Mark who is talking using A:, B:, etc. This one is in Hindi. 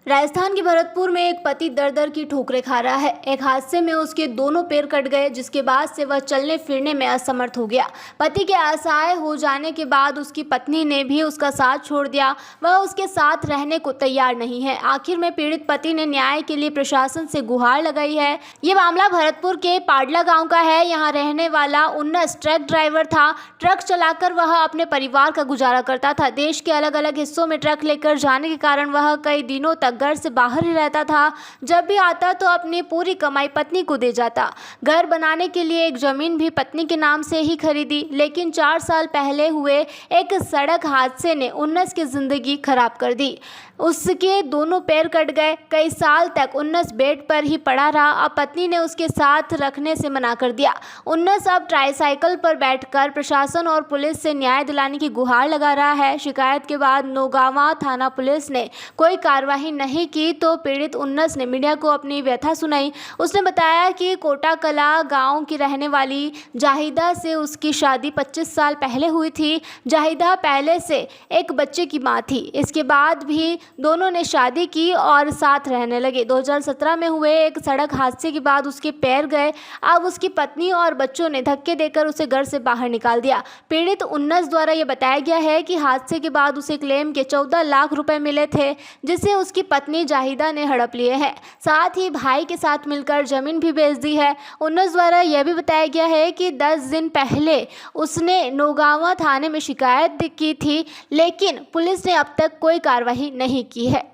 A: राजस्थान के भरतपुर में एक पति दर दर की ठोकरें खा रहा है। एक हादसे में उसके दोनों पैर कट गए, जिसके बाद से वह चलने फिरने में असमर्थ हो गया। पति के असहाय हो जाने के बाद उसकी पत्नी ने भी उसका साथ छोड़ दिया। वह उसके साथ रहने को तैयार नहीं है। आखिर में पीड़ित पति ने न्याय के लिए प्रशासन से गुहार लगाई है। ये मामला भरतपुर के पाडला गाँव का है। यहाँ रहने वाला 19 ट्रक ड्राइवर था। ट्रक चलाकर वह अपने परिवार का गुजारा करता था। देश के अलग अलग हिस्सों में ट्रक लेकर जाने के कारण वह कई दिनों तक घर से बाहर ही रहता था। जब भी आता तो अपनी पूरी कमाई पत्नी को दे जाता। घर बनाने के लिए एक जमीन भी पत्नी के नाम से ही खरीदी, लेकिन 4 साल पहले हुए एक सड़क हादसे ने 19 की जिंदगी खराब कर दी। उसके दोनों पैर कट गए। कई साल तक 19 बेड पर ही पड़ा रहा। अब पत्नी ने उसके साथ रखने से मना कर दिया। 19 अब ट्राईसाइकिल पर बैठकर प्रशासन और पुलिस से न्याय दिलाने की गुहार लगा रहा है। शिकायत के बाद नौगावा थाना पुलिस ने कोई कार्रवाई नहीं की तो पीड़ित 19 ने मीडिया को अपनी व्यथा सुनाई। उसने बताया कि कोटाकला गांव की रहने वाली जाहिदा से उसकी शादी 25 साल पहले हुई थी। जाहिदा पहले से एक बच्चे की मां थी। इसके बाद भी दोनों ने शादी की और साथ रहने लगे। 2017 में हुए एक सड़क हादसे के बाद उसके पैर गए। अब उसकी पत्नी और बच्चों ने धक्के देकर उसे घर से बाहर निकाल दिया। पीड़ित 19 द्वारा यह बताया गया है कि हादसे के बाद उसे क्लेम के 14 लाख रुपए मिले थे, जिसे उसकी पत्नी जाहिदा ने हड़प लिए हैं। साथ ही भाई के साथ मिलकर जमीन भी बेच दी है। 19 द्वारा यह भी बताया गया है कि 10 दिन पहले उसने नौगावा थाने में शिकायत की थी, लेकिन पुलिस ने अब तक कोई कार्रवाई नहीं की है।